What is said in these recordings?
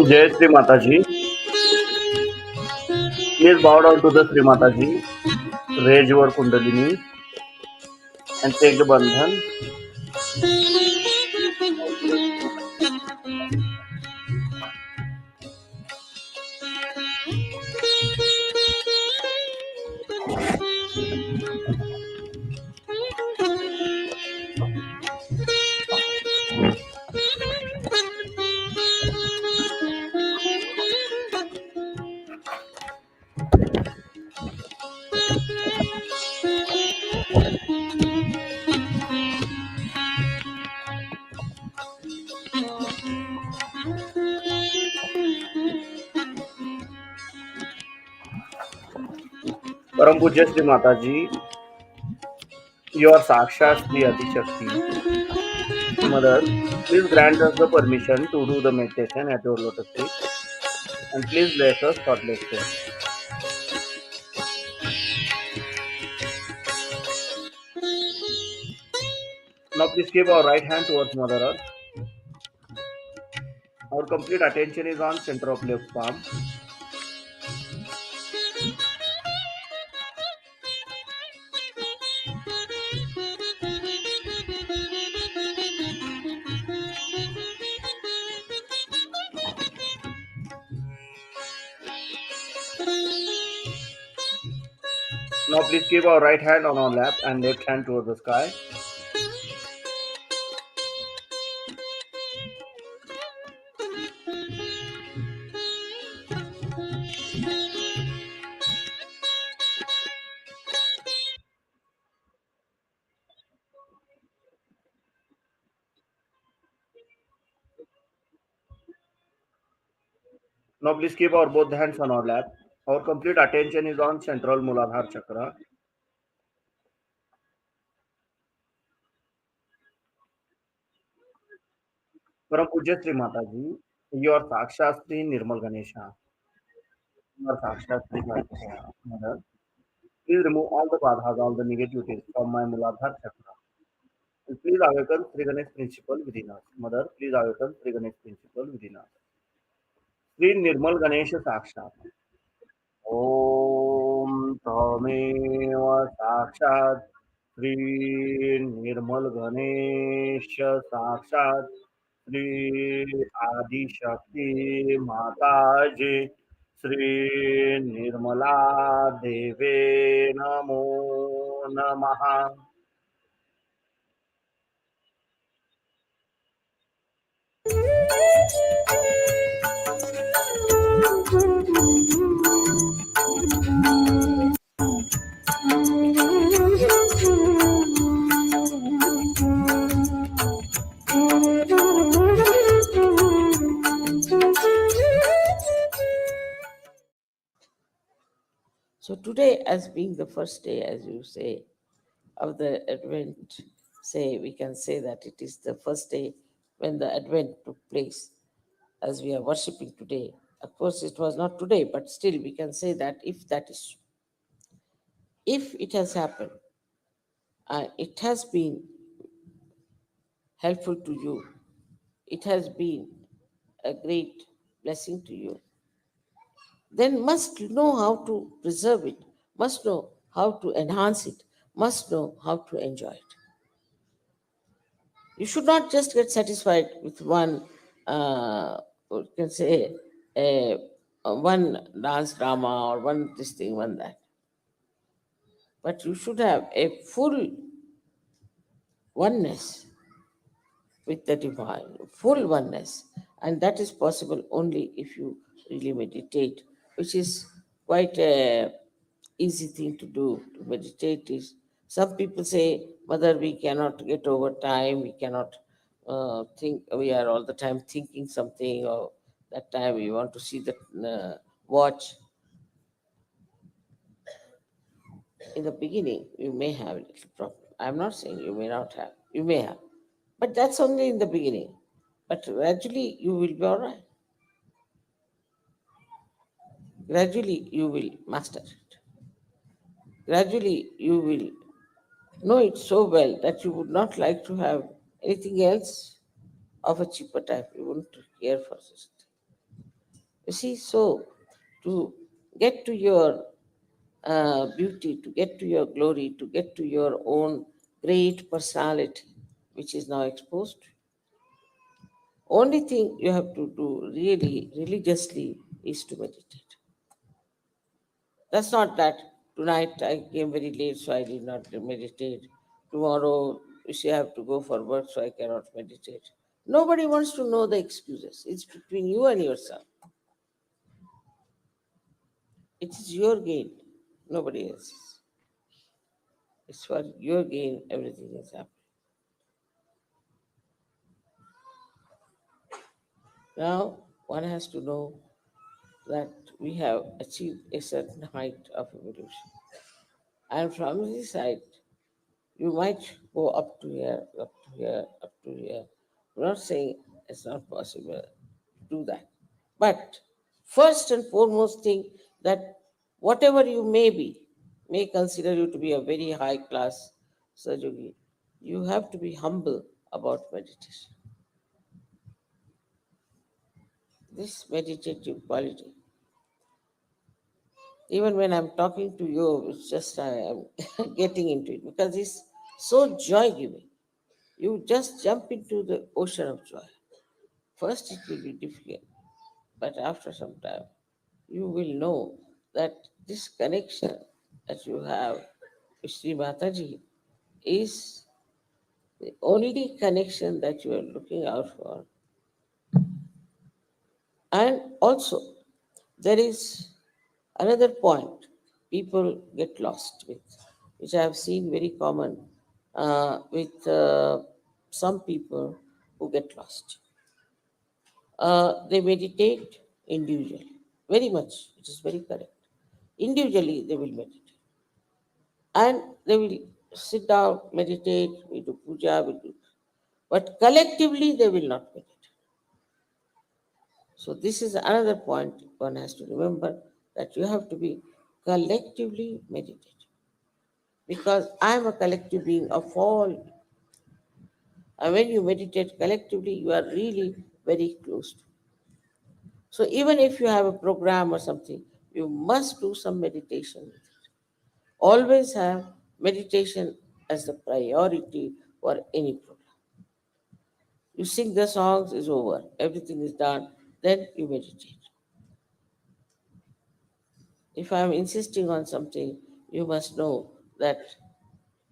Jai Shri Mataji. Please bow down to the Shri Mataji, raise your Kundalini and take the bandhan. Param Pujya Shri Mataji, you are Sakshat Shri Adi Shakti. Mother, please grant us the permission to do the meditation at your lotus feet and please bless us thoughtlessly. Now please keep our right hand towards Mother Earth. Our complete attention is on center of left palm. Now please keep our right hand on our lap and left hand towards the sky. Now please keep our both hands on our lap. Our complete attention is on central Muladhara chakra. Param Pujya Sri Mataji, you are Sakshat Sri Nirmal Ganesha. You are Sakshat Sri Ganesha. Mother, please remove all the badhas, all the negativities from my Muladhara chakra. And please awaken Sri Ganesh principle within us. Mother, please awaken Sri Ganesh principle within us. Sri Nirmal Ganesha Sakshat. ॐ त्वमेव साक्षात् श्री निर्मल गणेश साक्षात् श्री आदिशक्ति माताजी श्री निर्मला देवे नमो नमः. So today, as being the first day, as you say, of the Advent, we can say that it is the first day when the Advent took place, as we are worshipping today. Of course, it was not today, but still we can say that if that is, if it has happened, it has been helpful to you, it has been a great blessing to you, then must know how to preserve it, must know how to enhance it, must know how to enjoy it. You should not just get satisfied with one, you can say, one dance drama or one this thing, one that. But you should have a full oneness with the divine, full oneness. And that is possible only if you really meditate, which is quite a easy thing to do. To meditate is, some people say, Mother, we cannot get over time, we cannot think, we are all the time thinking something, or that time we want to see the watch. In the beginning, you may have a little problem. I'm not saying you may not have, you may have. But that's only in the beginning. But gradually, you will be all right. Gradually, you will master it. Gradually, you will know it so well that you would not like to have anything else of a cheaper type. You wouldn't care for it. You see, so to get to your beauty, to get to your glory, to get to your own great personality, which is now exposed, only thing you have to do really religiously is to meditate. That's not that tonight I came very late, so I did not meditate. Tomorrow, you see, I have to go for work, so I cannot meditate. Nobody wants to know the excuses. It's between you and yourself. It is your gain, nobody else's. It's for your gain, everything is happening. Now, one has to know that we have achieved a certain height of evolution. And from this height, you might go up to here, up to here, up to here. I'm not saying it's not possible to do that. But first and foremost thing that whatever you may be, may consider you to be a very high class Sahajayogi, you have to be humble about meditation. This meditative quality. Even when I'm talking to you, it's just I am getting into it because it's so joy giving. You just jump into the ocean of joy. First, it will be difficult, but after some time, you will know that this connection that you have with Shri Mataji is the only connection that you are looking out for. And also, there is another point people get lost with, which I have seen very common with some people who get lost. They meditate individually, very much, which is very correct. Individually, they will meditate. And they will sit down, meditate, we do puja, we do. But collectively, they will not meditate. So, this is another point one has to remember that you have to be collectively meditative. Because I am a collective being of all. And when you meditate collectively, you are really very close to. So even if you have a program or something, you must do some meditation. Always have meditation as the priority for any program. You sing the songs, is over, everything is done, then you meditate. If I am insisting on something, you must know that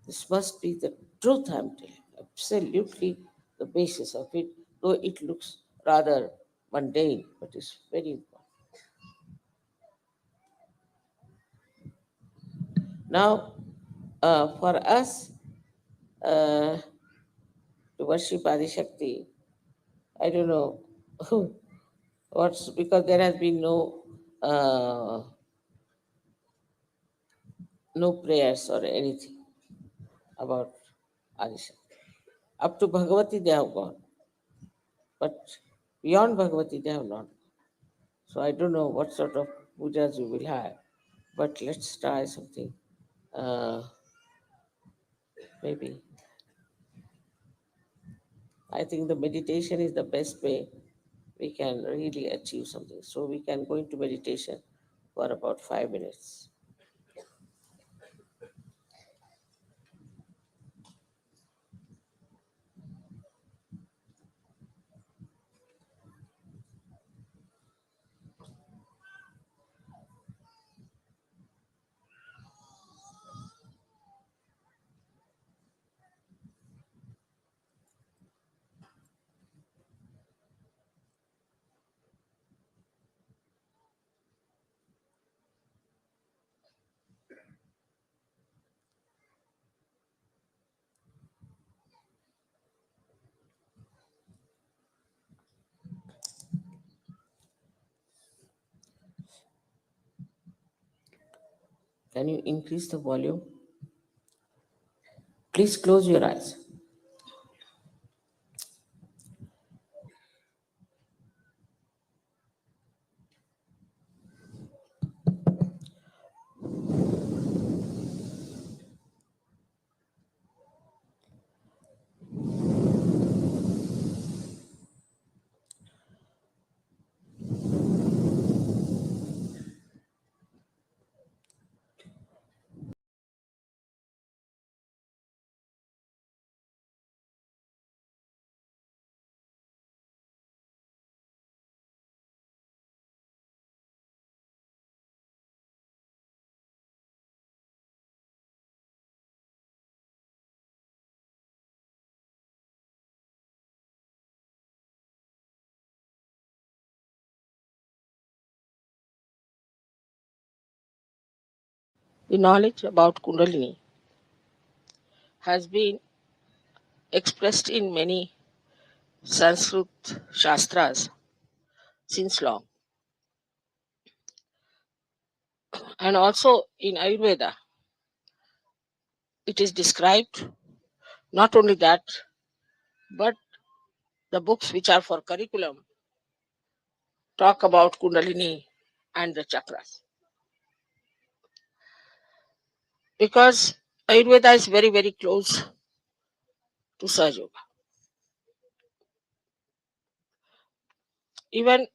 this must be the truth I'm telling, absolutely the basis of it, though it looks rather mundane, but it's very important. Now, for us uh, to worship Adi Shakti, I don't know what's because there has been uh, no prayers or anything about Adi Shakti. Up to Bhagavati they have gone, but beyond Bhagavati they have not. So I don't know what sort of pujas you will have, but let's try something. Uh, Maybe I think the meditation is the best way we can really achieve something. So we can go into meditation for about 5 minutes. Can you increase the volume? Please close your eyes. The knowledge about Kundalini has been expressed in many Sanskrit Shastras since long, and also in Ayurveda. It is described. Not only that, but the books which are for curriculum talk about Kundalini and the chakras, because Ayurveda is very, very close to Sahajayoga. Even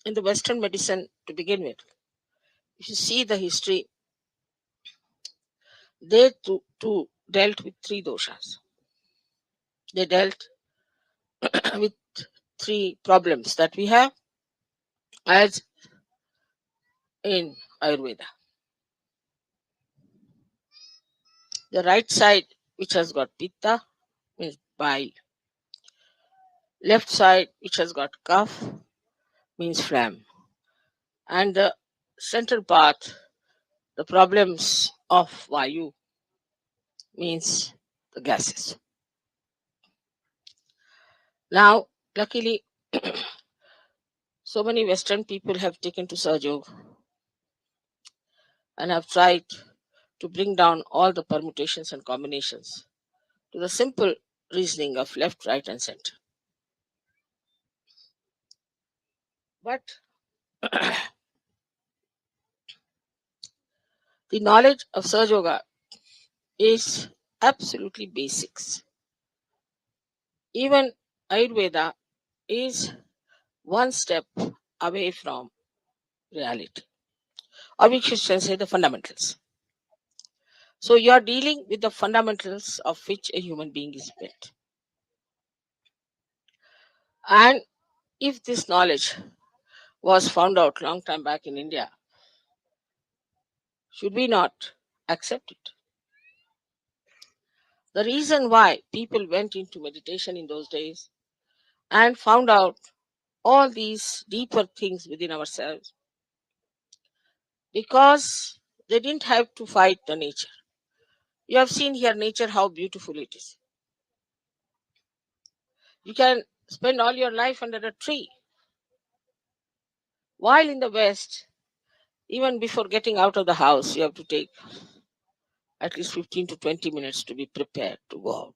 in the Western medicine to begin with, if you see the history, they too dealt with three doshas. They dealt with three problems that we have as in Ayurveda. The right side, which has got pitta, means bile. Left side, which has got kapha, means phlegm. And the central part, the problems of vayu, means the gases. Now, luckily, so many Western people have taken to Sahajayoga and have tried to bring down all the permutations and combinations to the simple reasoning of left, right, and center. But the knowledge of Sahaja is absolutely basics. Even Ayurveda is one step away from reality, or we should say the fundamentals. So you are dealing with the fundamentals of which a human being is built. And if this knowledge was found out long time back in India, should we not accept it? The reason why people went into meditation in those days and found out all these deeper things within ourselves, because they didn't have to fight the nature. You have seen here nature, how beautiful it is. You can spend all your life under a tree. While in the West, even before getting out of the house, you have to take at least 15 to 20 minutes to be prepared to go out.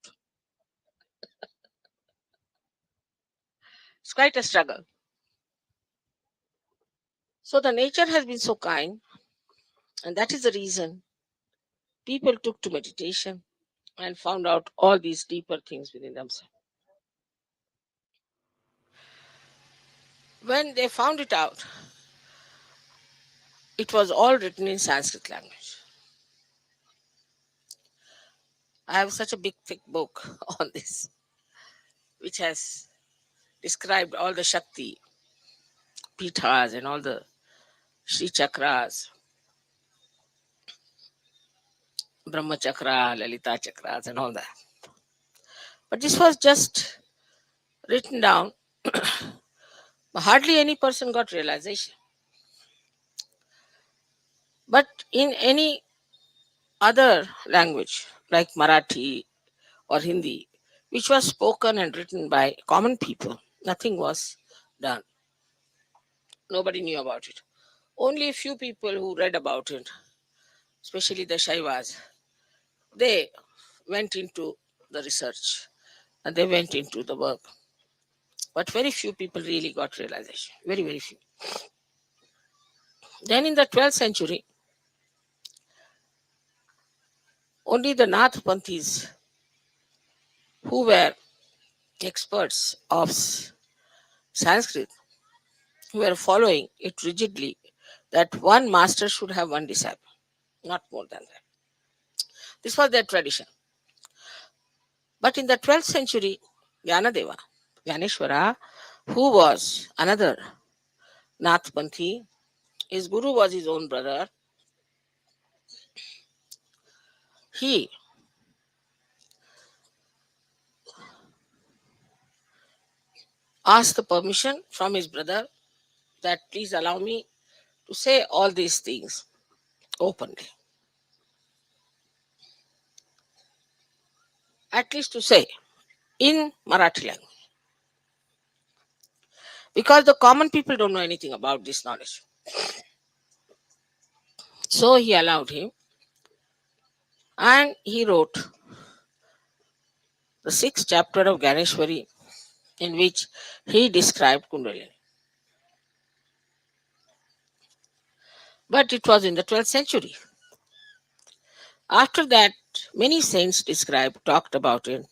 It's quite a struggle. So the nature has been so kind, and that is the reason people took to meditation and found out all these deeper things within themselves. When they found it out, it was all written in Sanskrit language. I have such a big, thick book on this, which has described all the Shakti Pithas and all the Shri Chakras, Brahma Chakra, Lalita Chakras, and all that. But this was just written down, but hardly any person got realization. But in any other language, like Marathi or Hindi, which was spoken and written by common people, nothing was done. Nobody knew about it. Only a few people who read about it, especially the Shaivas, they went into the research and they went into the work. But very few people really got realization. Very, very few. Then in the 12th century, only the Nath Panthis, who were experts of Sanskrit, who were following it rigidly, that one master should have one disciple, not more than that. This was their tradition. But in the 12th century, Gyanadeva, Gyaneshwara, who was another Nath Panthi, his guru was his own brother. He asked the permission from his brother that please allow me to say all these things openly. at least to say, in Marathi language, because the common people don't know anything about this knowledge. So he allowed him, and he wrote the sixth chapter of Ganeshwari, in which he described Kundalini. But it was in the 12th century. After that, many saints talked about it.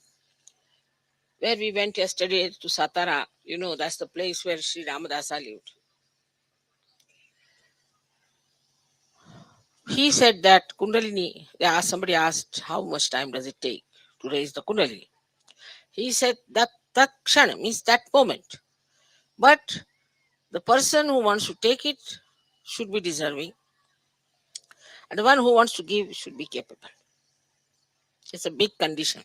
Where we went yesterday to Satara, that's the place where Sri Ramadasa lived. He said that Kundalini, somebody asked how much time does it take to raise the Kundalini. He said that kshana means that moment. But the person who wants to take it should be deserving, and the one who wants to give should be capable. It's a big condition.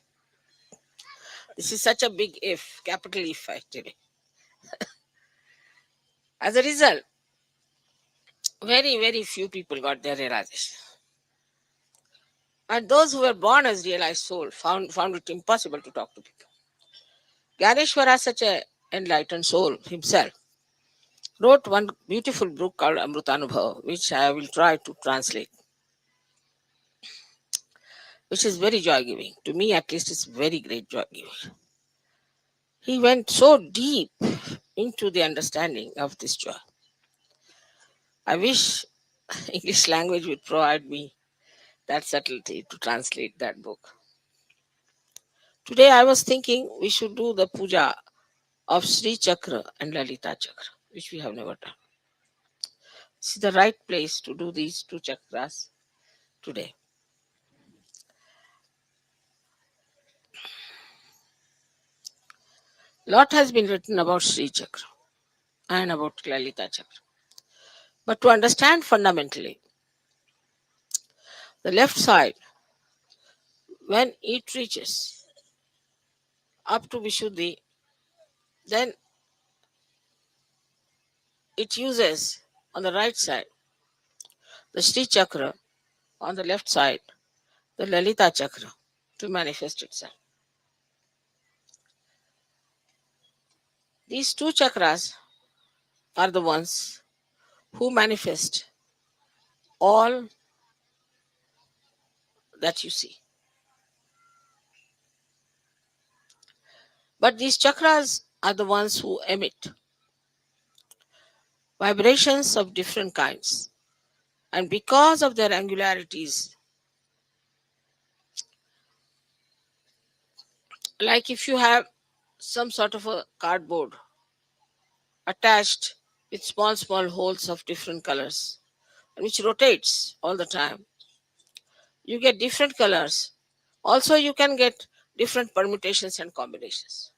This is such a big if, capital if actually. As a result, very, very few people got their realization. And those who were born as realized soul found it impossible to talk to people. Ganeshwara, such a enlightened soul himself, wrote one beautiful book called Amrutanubhava, which I will try to translate, which is very joy giving. To me, at least, it's very great joy giving. He went so deep into the understanding of this joy. I wish English language would provide me that subtlety to translate that book. Today, I was thinking we should do the puja of Sri Chakra and Lalita Chakra, which we have never done. This is the right place to do these two chakras today. Lot has been written about Sri Chakra and about Lalita Chakra. But to understand fundamentally, the left side, when it reaches up to Vishuddhi, then it uses on the right side the Sri Chakra, on the left side the Lalita Chakra to manifest itself. These two chakras are the ones who manifest all that you see. But these chakras are the ones who emit vibrations of different kinds. And because of their angularities, like if you have some sort of a cardboard attached with small, small holes of different colors, which rotates all the time, you get different colors. Also, you can get different permutations and combinations.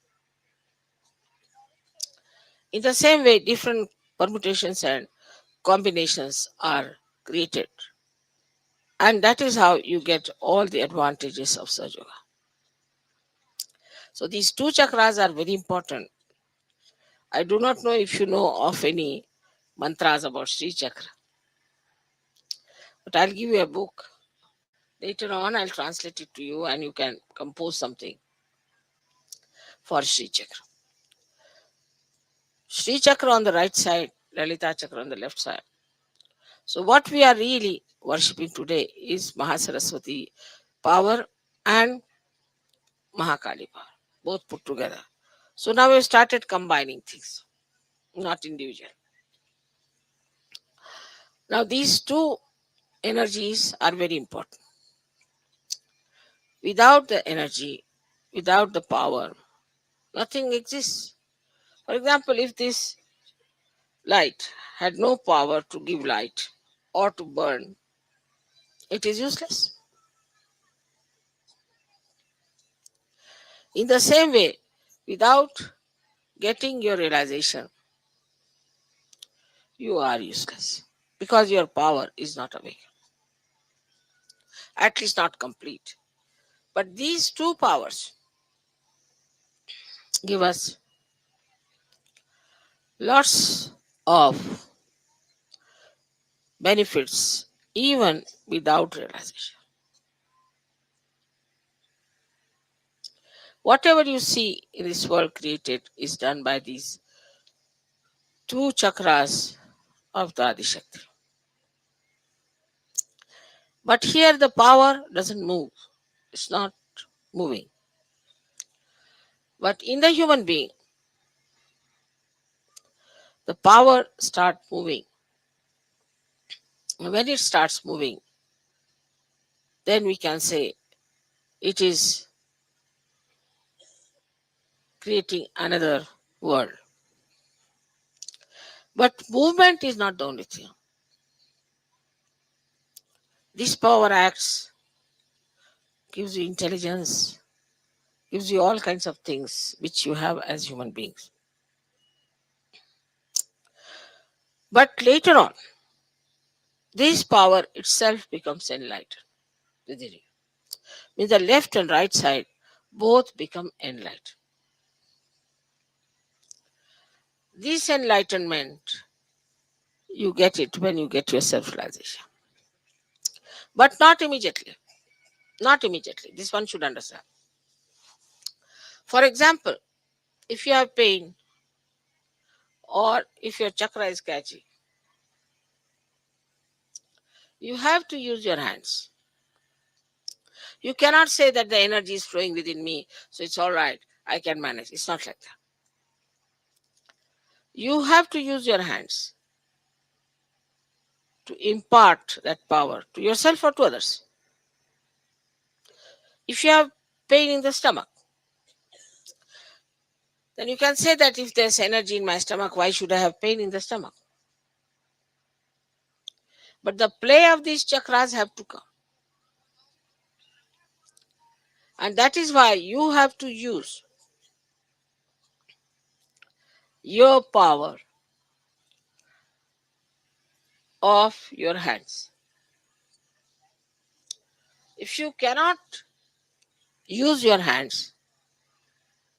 In the same way, different permutations and combinations are created. And that is how you get all the advantages of Sahajayoga. So these two chakras are very important. I do not know if you know of any mantras about Sri Chakra, but I'll give you a book. Later on, I'll translate it to you and you can compose something for Sri Chakra. Sri Chakra on the right side, Lalita Chakra on the left side. So what we are really worshipping today is Mahasaraswati power and Mahakali power, both put together. So now we've started combining things, not individual. Now these two energies are very important. Without the energy, without the power, nothing exists. For example, if this light had no power to give light or to burn, it is useless. In the same way, without getting your realization, you are useless because your power is not awake, at least not complete. But these two powers give us lots of benefits even without realization. Whatever you see in this world created is done by these two chakras of the Adishakti. But here the power doesn't move, it's not moving. But in the human being, the power starts moving. When it starts moving, then we can say it is creating another world. But movement is not the only thing. This power acts, gives you intelligence, gives you all kinds of things which you have as human beings. But later on, this power itself becomes enlightened within you. Means the left and right side both become enlightened. This enlightenment, you get it when you get your self realization. But not immediately. Not immediately. This one should understand. For example, if you have pain or if your chakra is catchy, you have to use your hands. You cannot say that the energy is flowing within me, so it's all right, I can manage. It's not like that. You have to use your hands to impart that power to yourself or to others. If you have pain in the stomach, then you can say that if there's energy in my stomach, why should I have pain in the stomach? But the play of these chakras have to come. And that is why you have to use your power of your hands. If you cannot use your hands,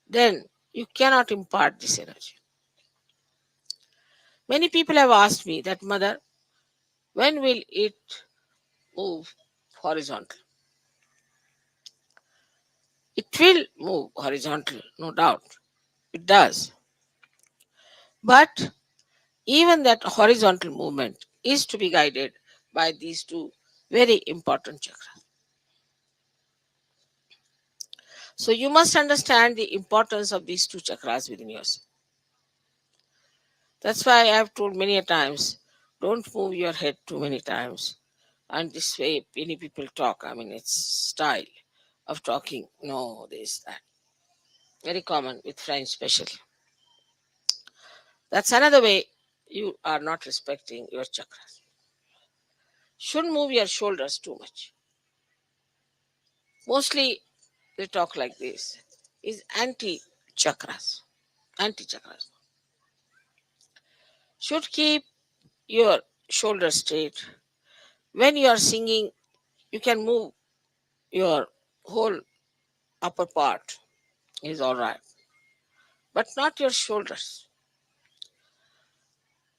then you cannot impart this energy. Many people have asked me that, Mother, when will it move horizontal? It will move horizontal, no doubt. It does. But even that horizontal movement is to be guided by these two very important chakras. So you must understand the importance of these two chakras within yourself. That's why I have told many a times, don't move your head too many times. And this way many people talk. I mean, it's style of talking. No, this, that. Very common with French especially. That's another way you are not respecting your chakras. Shouldn't move your shoulders too much. Mostly they talk like this. Is anti-chakras. Anti-chakras. Should keep your shoulders straight. When you are singing, you can move your whole upper part is all right, but not your shoulders.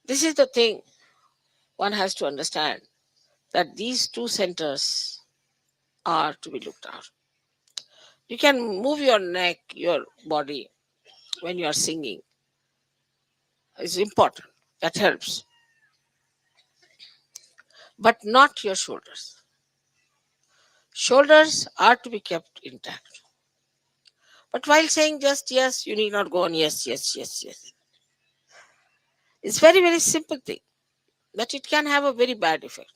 This is the thing one has to understand, that these two centers are to be looked at. You can move your neck, your body when you are singing. It's important. That helps. But not your shoulders. Shoulders are to be kept intact. But while saying just yes, you need not go on yes, yes, yes, yes. It's very, very simple thing, but it can have a very bad effect.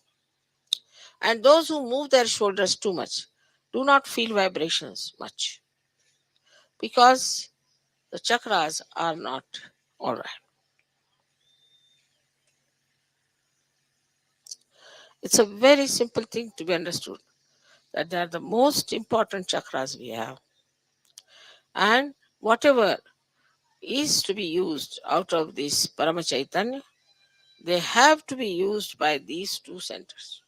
And those who move their shoulders too much do not feel vibrations much because the chakras are not all right. It's a very simple thing to be understood, that they are the most important chakras we have. And whatever is to be used out of this Parama Chaitanya, they have to be used by these two centers.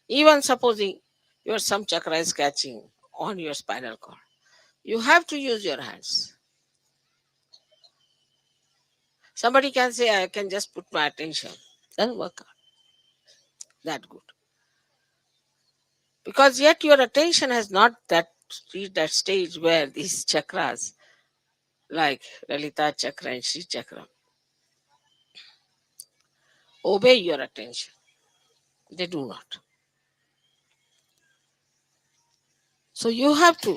Even supposing your some chakra is catching on your spinal cord, you have to use your hands. Somebody can say, I can just put my attention. Doesn't work out that good. Because yet your attention has not that reach that stage where these chakras, like Lalita chakra and Sri chakra, obey your attention. They do not. So you have to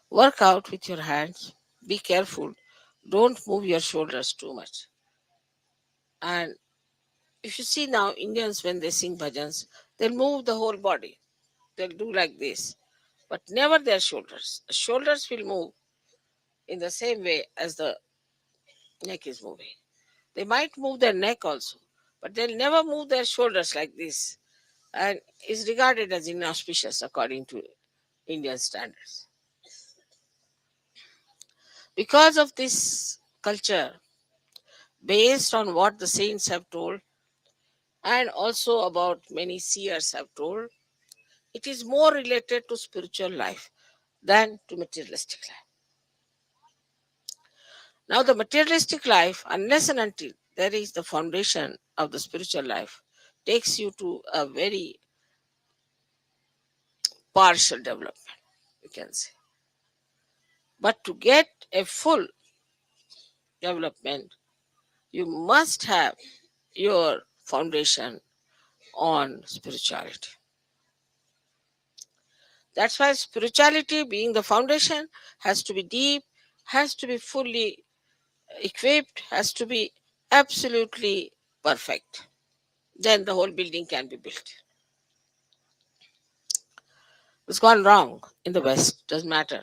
work out with your hands. Be careful. Don't move your shoulders too much. And if you see now, Indians, when they sing bhajans, they'll move the whole body. They'll do like this, but never their shoulders. The shoulders will move in the same way as the neck is moving. They might move their neck also, but they'll never move their shoulders like this, and is regarded as inauspicious according to Indian standards. Because of this culture, based on what the saints have told, and also about many seers have told, it is more related to spiritual life than to materialistic life. Now, the materialistic life, unless and until there is the foundation of the spiritual life, takes you to a very partial development, you can say. But to get a full development, you must have your foundation on spirituality. That's why spirituality, being the foundation, has to be deep, has to be fully equipped, has to be absolutely perfect. Then the whole building can be built. It's gone wrong in the West, doesn't matter.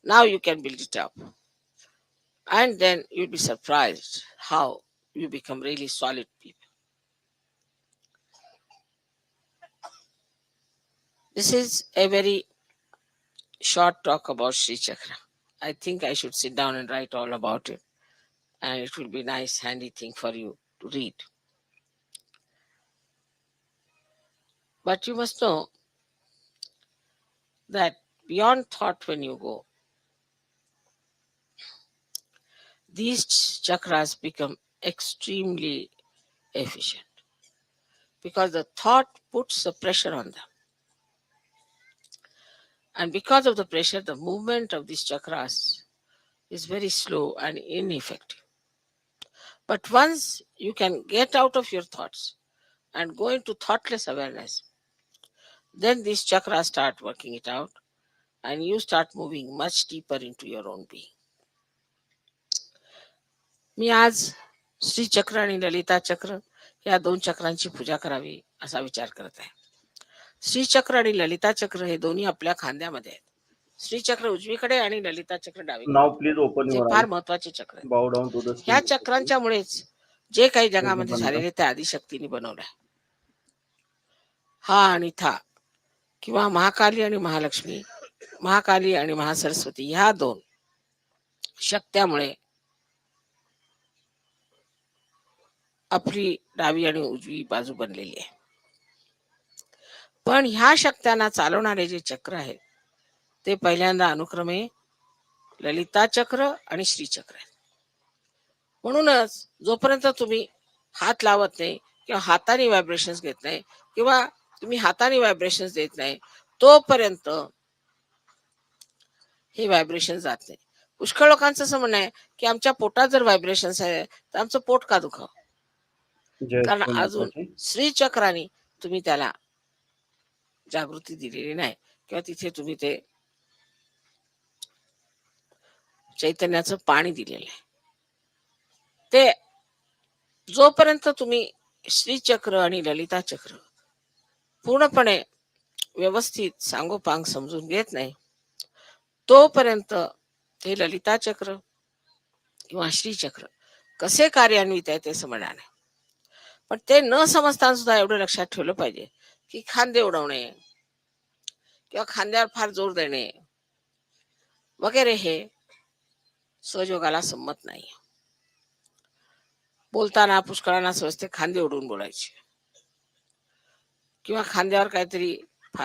Now you can build it up. And then you'll be surprised how you become really solid people. This is a very short talk about Sri Chakra. I think I should sit down and write all about it. And it will be a nice, handy thing for you to read. But you must know that beyond thought, when you go, these chakras become extremely efficient because the thought puts the pressure on them. And because of the pressure, the movement of these chakras is very slow and ineffective. But once you can get out of your thoughts and go into thoughtless awareness, then these chakras start working it out and you start moving much deeper into your own being. मी आज श्री चक्र आणि ललिता चक्र या दोन चक्रांची पूजा करावी असा विचार करत आहे. श्री चक्र आणि ललिता चक्र हे दोन्ही आपल्या खांद्यामध्ये आहेत. श्री चक्र उजवीकडे आणि ललिता चक्र डावीकडे, Now please open J your far eyes. महत्वाचे चक्र आहेत. Bow down to the ह्या screen. चक्रांच्या मुळेच जे काही डोळे जगामध्ये बंद. झालेले ते आदिशक्तीने बनवलंय. हा आणि था किंवा महाकाली आणि महालक्ष्मी, महाकाली आणि महासरस्वती ह्या दोन शक्त्यामुळे आपली डावी आणि उजवी बाजू बनलेली आहे. पण ह्या शक्त्यांना चालवणारे जे चक्र आहेत ते पहिल्यांदा अनुक्रमे ललिता चक्र आणि श्री चक्र आहेत. म्हणूनच जोपर्यंत तुम्ही हात लावत नाही किंवा हाताने व्हायब्रेशन्स घेत नाही किंवा तुम्ही हाताने व्हायब्रेशन्स देत नाही तोपर्यंत हे व्हायब्रेशन जात नाही. पुष्कळ लोकांचं असं म्हणणं आहे की आमच्या पोटात जर व्हायब्रेशन्स आहे तर आमचं पोट का दुखावं, जय कारण श्री अजून माताजी. श्री चक्राने तुम्ही त्याला जागृती दिलेली नाही किंवा तिथे तुम्ही ते चैतन्याचं पाणी दिलेलं आहे. ते जोपर्यंत तुम्ही श्री चक्र आणि ललिता चक्र पूर्णपणे व्यवस्थित सांगोपांग समजून घेत नाही तोपर्यंत ते ललिता चक्र किंवा श्री चक्र कसे कार्यान्वित आहे ते समजणार नाही. पण ते न समजताना सुद्धा एवढं लक्षात ठेवलं पाहिजे की खांदे उडवणे किंवा खांद्यावर फार जोर देणे वगैरे हे सहयोगाला संमत नाही. बोलताना पुष्कळांना समजते खांदे उडवून बोलायचे किंवा खांद्यावर काहीतरी